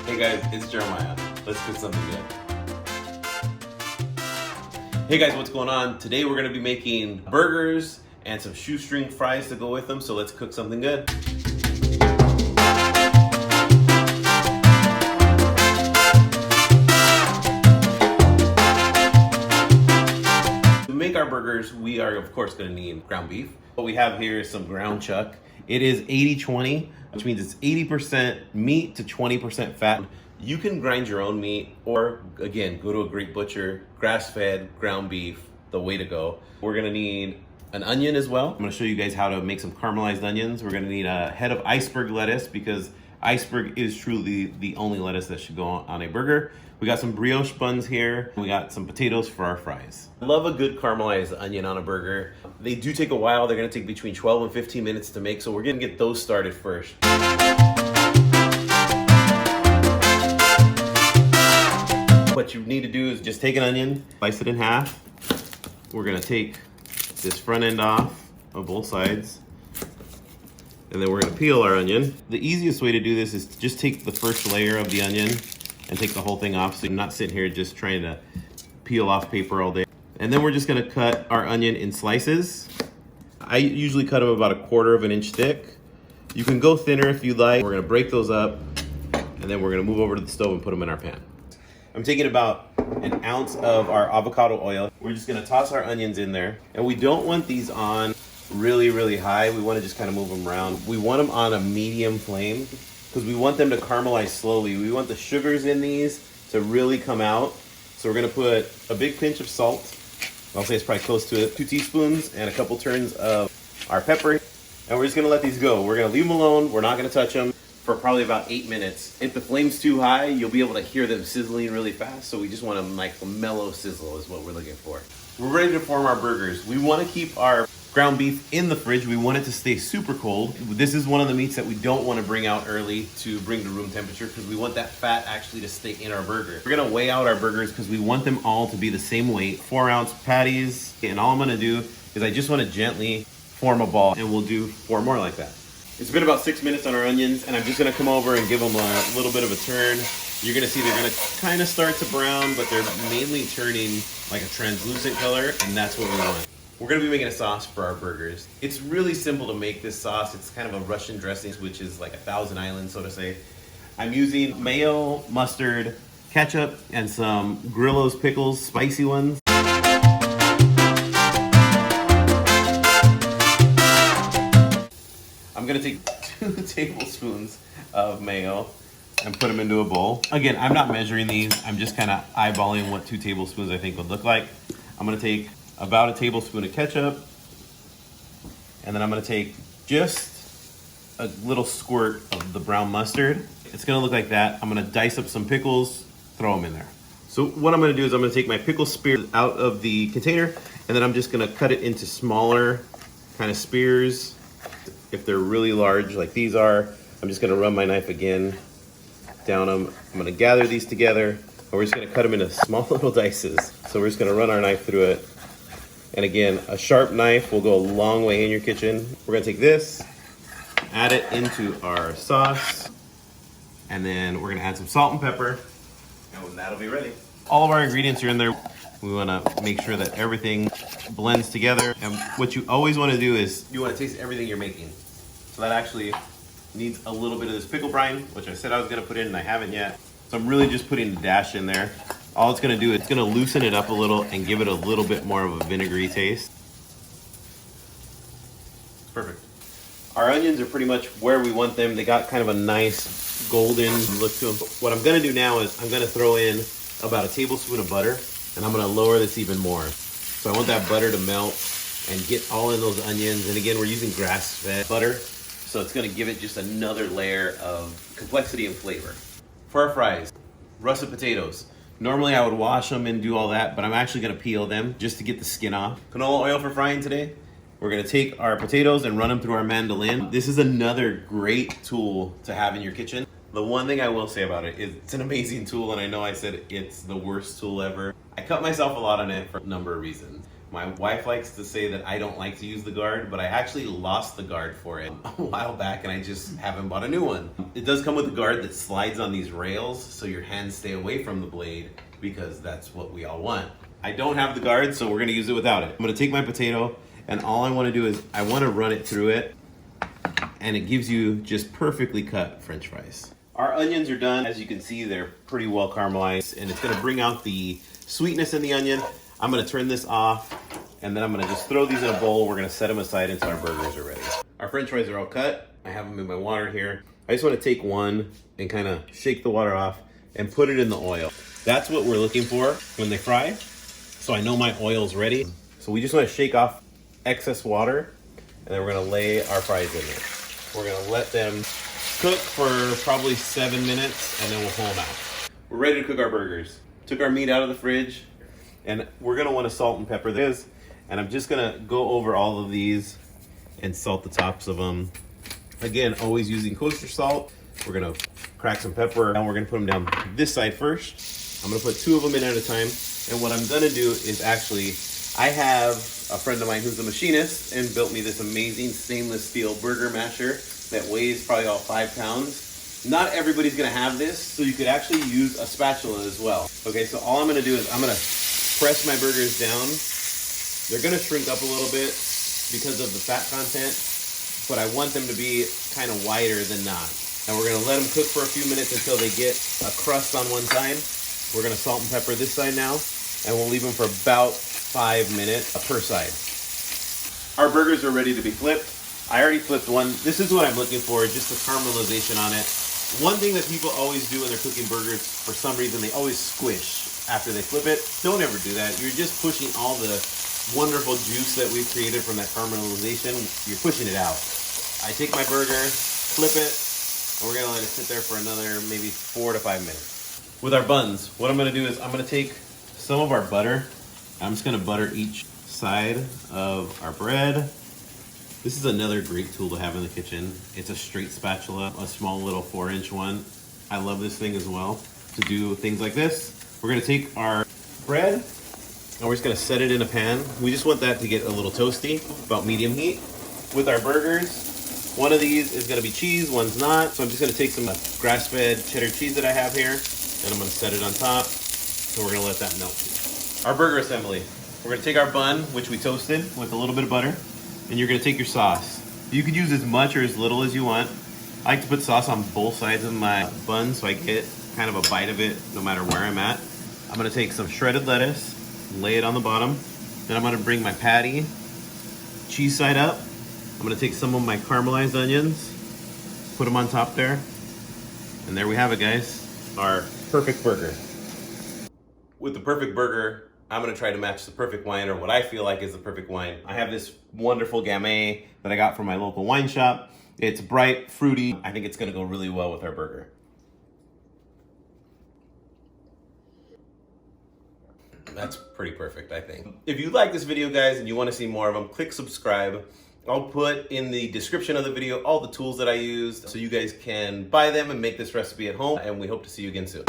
Hey guys, it's Jeremiah. Let's cook something good. Hey guys, what's going on? Today we're gonna be making burgers and some shoestring fries to go with them, so let's cook something good. To make our burgers, we are of course gonna need ground beef. What we have here is some ground chuck. It is 80-20, which means it's 80% meat to 20% fat. You can grind your own meat, or again, go to a great butcher, grass-fed, ground beef, the way to go. We're gonna need an onion as well. I'm gonna show you guys how to make some caramelized onions. We're gonna need a head of iceberg lettuce because iceberg is truly the only lettuce that should go on a burger. We got some brioche buns here. We got some potatoes for our fries. I love a good caramelized onion on a burger. They do take a while. They're gonna take between 12 and 15 minutes to make, so we're gonna get those started first. What you need to do is just take an onion, slice it in half. We're gonna take this front end off of both sides, and then we're gonna peel our onion. The easiest way to do this is to just take the first layer of the onion and take the whole thing off, so you're not sitting here just trying to peel off paper all day. And then we're just gonna cut our onion in slices. I usually cut them about 1/4 of an inch thick. You can go thinner if you like. We're gonna break those up, and then we're gonna move over to the stove and put them in our pan. I'm taking about an ounce of our avocado oil. We're just gonna toss our onions in there. And we don't want these on really, really high. We wanna just kind of move them around. We want them on a medium flame because we want them to caramelize slowly. We want the sugars in these to really come out. So we're gonna put a big pinch of salt. I'll say it's probably close to it. 2 teaspoons and a couple turns of our pepper. And we're just gonna let these go. We're gonna leave them alone. We're not gonna touch them for probably about 8 minutes. If the flame's too high, you'll be able to hear them sizzling really fast. So we just want them like a mellow sizzle is what we're looking for. We're ready to form our burgers. We wanna keep our ground beef in the fridge. We want it to stay super cold. This is one of the meats that we don't want to bring out early to bring to room temperature because we want that fat actually to stay in our burger. We're gonna weigh out our burgers because we want them all to be the same weight. 4-ounce patties. And all I'm gonna do is I just want to gently form a ball, and we'll do 4 more like that. It's been about 6 minutes on our onions, and I'm just gonna come over and give them a little bit of a turn. You're gonna see they're gonna kind of start to brown, but they're mainly turning like a translucent color, and that's what we want. We're gonna be making a sauce for our burgers. It's really simple to make this sauce. It's kind of a Russian dressing, which is like 1,000 islands, so to say. I'm using mayo, mustard, ketchup, and some Grillo's pickles, spicy ones. I'm gonna take 2 tablespoons of mayo and put them into a bowl. Again, I'm not measuring these. I'm just kind of eyeballing what 2 tablespoons I think would look like. I'm gonna take about a tablespoon of ketchup, and then I'm gonna take just a little squirt of the brown mustard. It's gonna look like that. I'm gonna dice up some pickles, throw them in there. So what I'm gonna do is I'm gonna take my pickle spear out of the container, and then I'm just gonna cut it into smaller kind of spears. If they're really large like these are, I'm just gonna run my knife again down them. I'm gonna gather these together, and we're just gonna cut them into small little dices. So we're just gonna run our knife through it. And again, a sharp knife will go a long way in your kitchen. We're gonna take this, add it into our sauce, and then we're gonna add some salt and pepper, and that'll be ready. All of our ingredients are in there. We wanna make sure that everything blends together. And what you always wanna do is you wanna taste everything you're making. So that actually needs a little bit of this pickle brine, which I said I was gonna put in and I haven't yet. So I'm really just putting a dash in there. All it's gonna do is it's gonna loosen it up a little and give it a little bit more of a vinegary taste. Perfect. Our onions are pretty much where we want them. They got kind of a nice golden look to them. But what I'm gonna do now is I'm gonna throw in about a tablespoon of butter, and I'm gonna lower this even more. So I want that butter to melt and get all in those onions. And again, we're using grass-fed butter, so it's gonna give it just another layer of complexity and flavor. For our fries, russet potatoes. Normally I would wash them and do all that, but I'm actually gonna peel them just to get the skin off. Canola oil for frying today. We're gonna take our potatoes and run them through our mandolin. This is another great tool to have in your kitchen. The one thing I will say about it is it's an amazing tool, and I know I said it's the worst tool ever. I cut myself a lot on it for a number of reasons. My wife likes to say that I don't like to use the guard, but I actually lost the guard for it a while back and I just haven't bought a new one. It does come with a guard that slides on these rails so your hands stay away from the blade because that's what we all want. I don't have the guard, so we're gonna use it without it. I'm gonna take my potato and all I wanna do is I wanna run it through it and it gives you just perfectly cut French fries. Our onions are done. As you can see, they're pretty well caramelized and it's gonna bring out the sweetness in the onion. I'm gonna turn this off and then I'm gonna just throw these in a bowl. We're gonna set them aside until our burgers are ready. Our French fries are all cut. I have them in my water here. I just wanna take one and kind of shake the water off and put it in the oil. That's what we're looking for when they fry. So I know my oil's ready. So we just wanna shake off excess water and then we're gonna lay our fries in there. We're gonna let them cook for probably 7 minutes and then we'll pull them out. We're ready to cook our burgers. Took our meat out of the fridge and we're gonna wanna salt and pepper this. And I'm just gonna go over all of these and salt the tops of them. Again, always using kosher salt. We're gonna crack some pepper and we're gonna put them down this side first. I'm gonna put 2 of them in at a time. And what I'm gonna do is actually, I have a friend of mine who's a machinist and built me this amazing stainless steel burger masher that weighs probably about 5 pounds. Not everybody's gonna have this, so you could actually use a spatula as well. Okay, so all I'm gonna do is I'm gonna press my burgers down. They're gonna shrink up a little bit because of the fat content, but I want them to be kind of wider than not. And we're gonna let them cook for a few minutes until they get a crust on one side. We're gonna salt and pepper this side now, and we'll leave them for about 5 minutes per side. Our burgers are ready to be flipped. I already flipped one. This is what I'm looking for, just the caramelization on it. One thing that people always do when they're cooking burgers, for some reason, they always squish after they flip it. Don't ever do that. You're just pushing all the wonderful juice that we've created from that caramelization. You're pushing it out. I take my burger, flip it, and we're gonna let it sit there for another maybe 4 to 5 minutes. With our buns, what I'm gonna do is I'm gonna take some of our butter. I'm just gonna butter each side of our bread. This is another great tool to have in the kitchen. It's a straight spatula, a small little 4-inch one. I love this thing as well to do things like this. We're gonna take our bread and we're just gonna set it in a pan. We just want that to get a little toasty, about medium heat. With our burgers, one of these is gonna be cheese, one's not. So I'm just gonna take some grass-fed cheddar cheese that I have here and I'm gonna set it on top. So we're gonna let that melt. Our burger assembly. We're gonna take our bun, which we toasted with a little bit of butter, and you're gonna take your sauce. You could use as much or as little as you want. I like to put sauce on both sides of my bun so I get kind of a bite of it no matter where I'm at. I'm gonna take some shredded lettuce, lay it on the bottom. Then I'm gonna bring my patty, cheese side up. I'm gonna take some of my caramelized onions, put them on top there. And there we have it, guys. Our perfect burger. With the perfect burger, I'm gonna try to match the perfect wine, or what I feel like is the perfect wine. I have this wonderful Gamay that I got from my local wine shop. It's bright, fruity. I think it's gonna go really well with our burger. That's pretty perfect, I think. If you like this video, guys, and you wanna see more of them, click subscribe. I'll put in the description of the video all the tools that I used so you guys can buy them and make this recipe at home, and we hope to see you again soon.